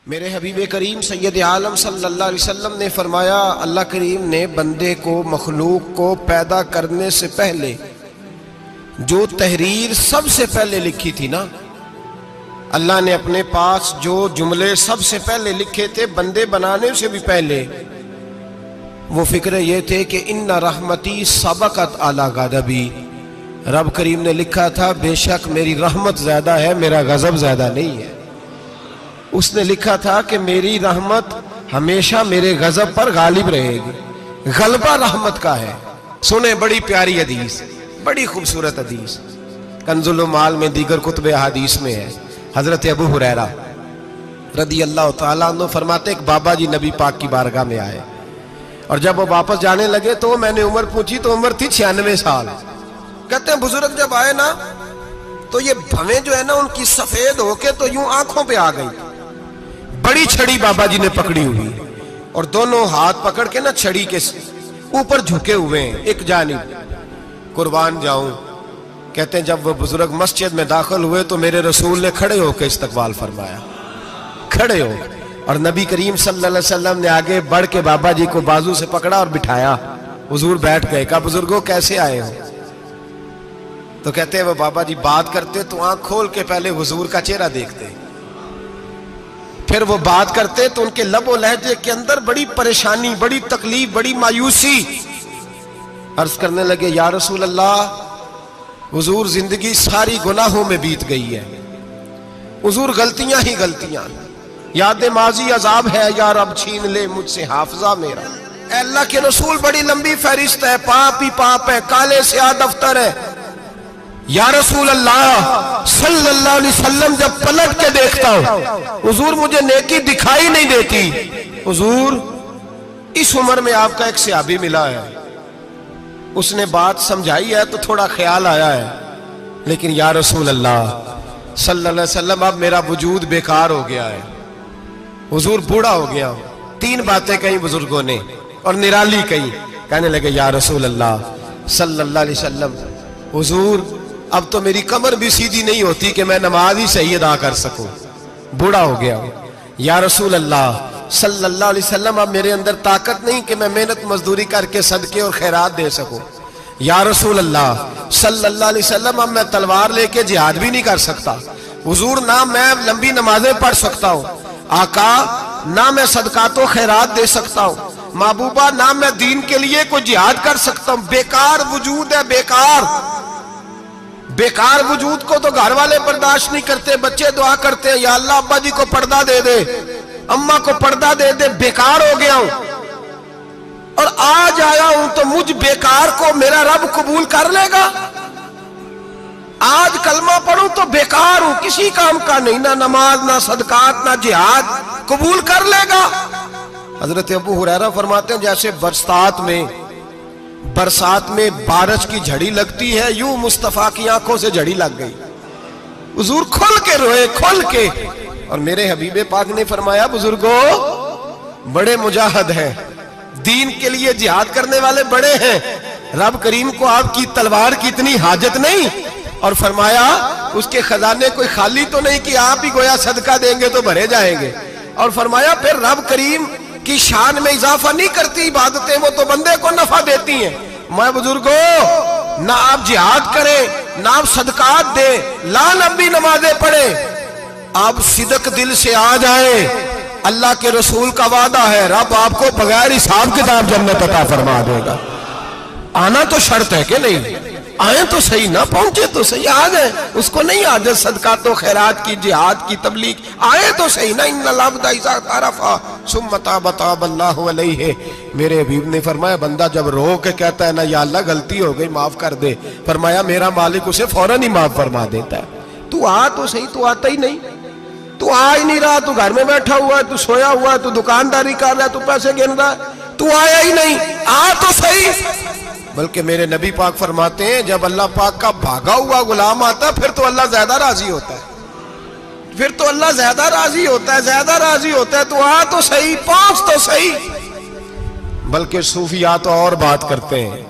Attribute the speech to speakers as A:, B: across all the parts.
A: میرے حبیب کریم سید عالم صلی اللہ علیہ وسلم نے فرمایا، اللہ کریم نے بندے کو، مخلوق کو پیدا کرنے سے پہلے جو تحریر سب سے پہلے لکھی تھی نا، اللہ نے اپنے پاس جو جملے سب سے پہلے لکھے تھے بندے بنانے سے بھی پہلے، وہ فکر یہ تھے کہ ان رحمتی سبقت اعلی غضبی، رب کریم نے لکھا تھا بے شک میری رحمت زیادہ ہے، میرا غضب زیادہ نہیں ہے۔ اس نے لکھا تھا کہ میری رحمت ہمیشہ میرے غضب پر غالب رہے گی، غلبہ رحمت کا ہے۔ سنیں بڑی پیاری حدیث، بڑی خوبصورت حدیث، کنز المال میں دیگر کتب احادیث میں ہے۔ حضرت ابو ہریرہ رضی اللہ تعالیٰ عنہ فرماتے ایک بابا جی نبی پاک کی بارگاہ میں آئے، اور جب وہ واپس جانے لگے تو میں نے عمر پوچھی تو عمر تھی 96 سال۔ کہتے ہیں بزرگ جب آئے نا تو یہ بھویں جو ہے نا ان کی سفید ہو کے تو یوں آنکھوں پہ آ گئی، بڑی چھڑی بابا جی نے پکڑی ہوئی اور دونوں ہاتھ پکڑ کے نا چھڑی کے اوپر جھکے ہوئے ہیں ایک جانب، قربان جاؤں۔ کہتے ہیں جب وہ بزرگ مسجد میں داخل ہوئے تو میرے رسول نے کھڑے ہو کے استقبال فرمایا، کھڑے ہو، اور نبی کریم صلی اللہ علیہ وسلم نے آگے بڑھ کے بابا جی کو بازو سے پکڑا اور بٹھایا۔ حضور بیٹھ گئے، کہا بزرگوں کیسے آئے ہو؟ تو کہتے ہیں وہ بابا جی بات کرتے تو آنکھ کھول کے پہلے حضور کا چہرہ دیکھتے، پھر وہ بات کرتے تو ان کے لب و لہجے کے اندر بڑی پریشانی، بڑی تکلیف، بڑی مایوسی۔ عرض کرنے لگے یا رسول اللہ، حضور زندگی ساری گناہوں میں بیت گئی ہے، حضور غلطیاں ہی غلطیاں، یاد ماضی عذاب ہے، یا رب چھین لے مجھ سے حافظہ میرا۔ اے اللہ کے رسول بڑی لمبی فہرست ہے، پاپ ہی پاپ ہے، کالے سیاہ دفتر ہے۔ یا رسول اللہ صلی اللہ علیہ وسلم جب پلٹ کے دیکھتا ہوں حضور مجھے نیکی دکھائی نہیں دیتی۔ حضور اس عمر میں آپ کا ایک صحابی ملا ہے، اس نے بات سمجھائی ہے تو تھوڑا خیال آیا ہے، لیکن یا رسول اللہ صلی اللہ علیہ وسلم اب میرا وجود بیکار ہو گیا ہے، حضور بوڑھا ہو گیا ہوں۔ 3 باتیں کہیں بزرگوں نے اور نرالی کہیں، کہنے لگے یا رسول اللہ صلی اللہ علیہ وسلم، حضور اب تو میری کمر بھی سیدھی نہیں ہوتی کہ میں نماز ہی صحیح ادا کر سکوں، بوڑھا ہو گیا ہوں۔ یا رسول اللہ صلی اللہ علیہ وسلم اب میرے اندر طاقت نہیں کہ میں محنت مزدوری کر کے صدقے اور خیرات دے سکوں۔ یا رسول اللہ صلی اللہ علیہ وسلم اب میں تلوار لے کے جہاد بھی نہیں کر سکتا، حضور نہ میں لمبی نمازیں پڑھ سکتا ہوں، آقا نہ میں صدقات و خیرات دے سکتا ہوں، محبوبہ نہ میں دین کے لیے کوئی جہاد کر سکتا ہوں، بیکار وجود ہے، بیکار بیکار وجود کو تو گھر والے برداشت نہیں کرتے، بچے دعا کرتے ہیں یا اللہ ابا جی کو پردہ دے دے، اماں کو پردہ دے دے، بیکار ہو گیا ہوں اور آج آیا ہوں تو مجھ بیکار کو میرا رب قبول کر لے گا؟ آج کلمہ پڑھوں تو بیکار ہوں، کسی کام کا نہیں، نہ نماز نہ صدقات نہ جہاد، قبول کر لے گا؟ حضرت ابو ہریرہ فرماتے ہیں جیسے برسات میں بارش کی جھڑی لگتی ہے، یوں مصطفیٰ کی آنکھوں سے جھڑی لگ گئی، حضور کھل کے روئے، کھل کے۔ اور میرے حبیب پاک نے فرمایا بزرگوں بڑے مجاہد ہیں، دین کے لیے جہاد کرنے والے بڑے ہیں، رب کریم کو آپ کی تلوار کی اتنی حاجت نہیں، اور فرمایا اس کے خزانے کوئی خالی تو نہیں کہ آپ ہی گویا صدقہ دیں گے تو بھرے جائیں گے، اور فرمایا پھر رب کریم کی شان میں اضافہ نہیں کرتی عبادتیں، وہ تو بندے کو نفع دیتی ہیں۔ میں بزرگوں نہ آپ جہاد کریں، نہ آپ صدقات دیں، لا لمبی نمازیں پڑھیں، آپ صدق دل سے آ جائیں، اللہ کے رسول کا وعدہ ہے رب آپ کو بغیر حساب کتاب جنت عطا فرما دے گا۔ آنا تو شرط ہے کہ نہیں؟ آئیں تو صحیح، نہ پہنچے تو صحیح، آ جائیں، اس کو نہیں عادت صدقات و خیرات کی، جہاد کی، تبلیغ، آئے تو صحیح نا۔ ان العبد اذا اعترف ثم تاب تاب اللہ علیہ، میرے حبیب نے فرمایا بندہ جب رو کے کہتا ہے نا یا اللہ غلطی ہو گئی معاف کر دے، فرمایا میرا مالک اسے فوراً ہی معاف فرما دیتا ہے۔ تو آ تو صحیح، تو آتا ہی نہیں، تو آ ہی نہیں رہا، تو گھر میں بیٹھا ہوا ہے، تو سویا ہوا ہے، تو دکانداری کر رہا ہے، تو پیسے گن رہا ہے، تو آیا ہی نہیں، آ تو صحیح۔ بلکہ میرے نبی پاک فرماتے ہیں جب اللہ پاک کا بھاگا ہوا غلام آتا ہے پھر تو اللہ زیادہ راضی ہوتا ہے، پھر تو اللہ زیادہ راضی ہوتا ہے، زیادہ راضی ہوتا ہے، تو آ تو صحیح، پہنچ تو صحیح۔ بلکہ صوفیاء تو اور بات کرتے ہیں،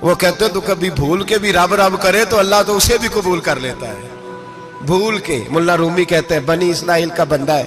A: وہ کہتے ہیں تو کبھی بھول کے بھی رب رب کرے تو اللہ تو اسے بھی قبول کر لیتا ہے، بھول کے۔ ملا رومی کہتے ہیں بنی اسرائیل کا بندہ ہے،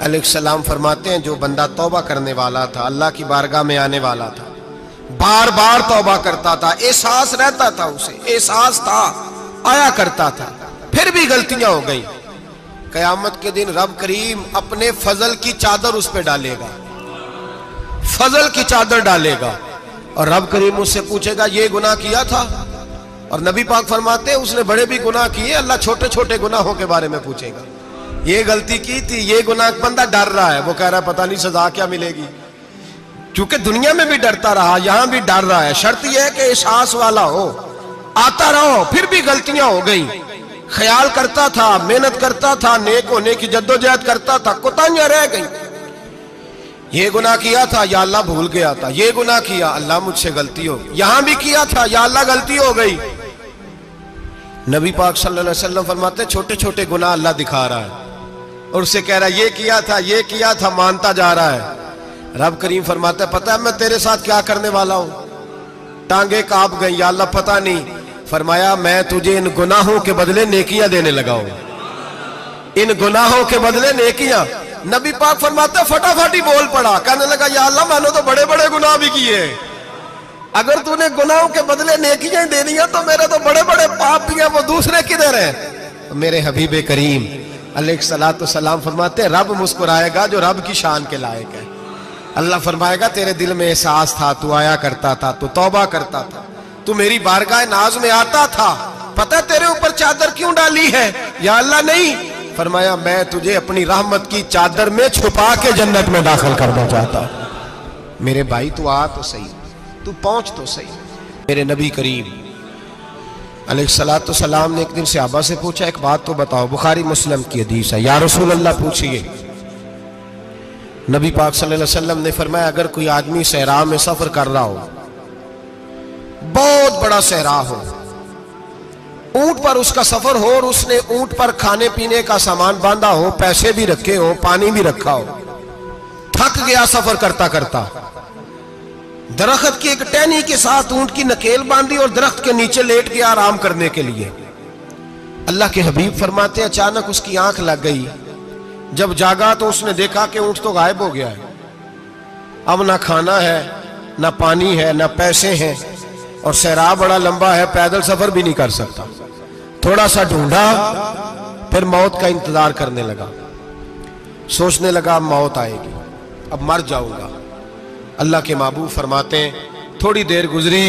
A: علیہ السلام فرماتے ہیں جو بندہ توبہ کرنے والا تھا، اللہ کی بارگاہ میں آنے والا تھا، بار بار توبہ کرتا تھا، احساس رہتا تھا، اسے احساس تھا، آیا کرتا تھا، پھر بھی غلطیاں ہو گئی، قیامت کے دن رب کریم اپنے فضل کی چادر اس پہ ڈالے گا، فضل کی چادر ڈالے گا، اور رب کریم اس سے پوچھے گا یہ گناہ کیا تھا؟ اور نبی پاک فرماتے ہیں اس نے بڑے بھی گناہ کیے، اللہ چھوٹے چھوٹے گناہوں کے بارے میں پوچھے گا، یہ غلطی کی تھی، یہ گناہ، بندہ ڈر رہا ہے، وہ کہہ رہا ہے پتہ نہیں سزا کیا ملے گی، چونکہ دنیا میں بھی ڈرتا رہا، یہاں بھی ڈر رہا ہے، شرط یہ ہے کہ احساس والا ہو، آتا رہو، پھر بھی غلطیاں ہو گئیں، خیال کرتا تھا، محنت کرتا تھا، نیک ہونے کی جدوجہد کرتا تھا، کوتاہیاں رہ گئیں، یہ گناہ کیا تھا یا اللہ بھول گیا تھا، یہ گناہ کیا اللہ مجھ سے غلطی ہو گئی، یہاں بھی کیا تھا یا اللہ غلطی ہو گئی۔ نبی پاک صلی اللہ علیہ وسلم فرماتے ہیں چھوٹے چھوٹے گناہ اللہ دکھا رہا ہے اور اسے کہہ رہا ہے یہ کیا تھا، مانتا جا رہا ہے۔ رب کریم فرماتا ہے پتہ ہے میں تیرے ساتھ کیا کرنے والا ہوں؟ ٹانگیں کانپ گئیں، یا اللہ پتہ نہیں، فرمایا میں تجھے ان گناہوں کے بدلے نیکیاں دینے لگا ہوں، ان گناہوں کے بدلے نیکیاں۔ نبی پاک فرماتا ہے فٹافٹ ہی بول پڑا، کہنے لگا یا اللہ میں نے تو بڑے بڑے گناہ بھی کیے، اگر تو نے گناہوں کے بدلے نیکیاں دے دیا تو میرے تو بڑے بڑے پاپ بھی ہیں، وہ دوسرے کدھر ہیں؟ میرے حبیب کریم علیہ السلام فرماتے ہیں رب مسکرائے گا جو رب کی شان کے لائق ہے، اللہ فرمائے گا تیرے دل میں احساس تھا، تو آیا کرتا تھا، تو توبہ کرتا تھا، تو میری بارگاہ ناز میں آتا تھا، پتہ تیرے اوپر چادر کیوں ڈالی ہے؟ یا اللہ نہیں، فرمایا میں تجھے اپنی رحمت کی چادر میں چھپا کے جنت میں داخل کرنا چاہتا ہوں۔ میرے بھائی تو آ تو صحیح، تو پہنچ تو صحیح۔ میرے نبی کریم علیہ السلام نے ایک دن صحابہ سے پوچھا ایک بات تو بتاؤ، بخاری مسلم کی حدیث ہے، یا رسول اللہ پوچھئے۔ نبی پاک صلی اللہ علیہ وسلم نے فرمایا اگر کوئی آدمی صحرا میں سفر کر رہا ہو، بہت بڑا صحرا ہو، اونٹ پر اس کا سفر ہو اور اس نے اونٹ پر کھانے پینے کا سامان باندھا ہو، پیسے بھی رکھے ہو، پانی بھی رکھا ہو، تھک گیا سفر کرتا کرتا، درخت کی ایک ٹہنی کے ساتھ اونٹ کی نکیل باندھی اور درخت کے نیچے لیٹ گیا آرام کرنے کے لیے۔ اللہ کے حبیب فرماتے ہیں اچانک اس کی آنکھ لگ گئی، جب جاگا تو اس نے دیکھا کہ اونٹ تو غائب ہو گیا ہے، اب نہ کھانا ہے، نہ پانی ہے، نہ پیسے ہیں، اور صحرا بڑا لمبا ہے، پیدل سفر بھی نہیں کر سکتا۔ تھوڑا سا ڈھونڈا، پھر موت کا انتظار کرنے لگا، سوچنے لگا اب موت آئے گی، اب مر جاؤں گا۔ اللہ کے محبوب فرماتے ہیں تھوڑی دیر گزری،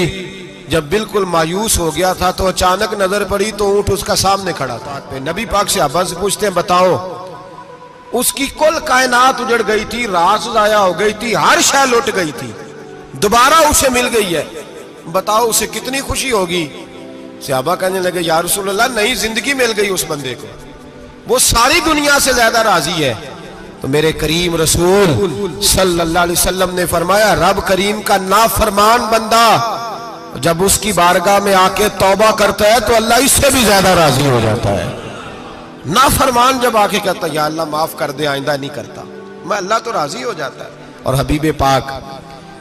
A: جب بالکل مایوس ہو گیا تھا تو اچانک نظر پڑی تو اونٹ اس کا سامنے کھڑا تھا۔ نبی پاک سے صحابہ سے پوچھتے ہیں بتاؤ، اس کی کل کائنات اجڑ گئی تھی، راز ضائع ہو گئی تھی، ہر شے لٹ گئی تھی، دوبارہ اسے مل گئی ہے، بتاؤ اسے کتنی خوشی ہوگی؟ صحابہ کہنے لگے یا رسول اللہ نئی زندگی مل گئی اس بندے کو، وہ ساری دنیا سے زیادہ راضی ہے۔ تو میرے کریم رسول صلی اللہ علیہ وسلم نے فرمایا رب کریم کا نافرمان بندہ جب اس کی بارگاہ میں آ کے توبہ کرتا ہے تو اللہ اس سے بھی زیادہ راضی ہو جاتا ہے۔ نافرمان جب آ کے کہتا ہے یا اللہ معاف کر دے، آئندہ نہیں کرتا، میں اللہ تو راضی ہو جاتا ہے۔ اور حبیب پاک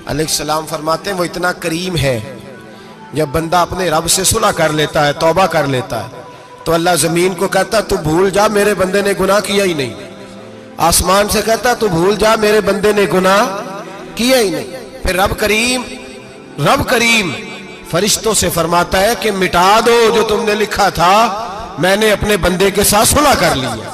A: علیہ السلام فرماتے ہیں وہ اتنا کریم ہے، جب بندہ اپنے رب سے صلح کر لیتا ہے، توبہ کر لیتا ہے، تو اللہ زمین کو کہتا ہے تو بھول جا میرے بندے نے گناہ کیا ہی نہیں، آسمان سے کہتا ہے تو بھول جا میرے بندے نے گناہ کیا ہی نہیں۔ پھر رب کریم فرشتوں سے فرماتا ہے کہ مٹا دو جو تم نے لکھا تھا، میں نے اپنے بندے کے ساتھ صلح کر لی ہے۔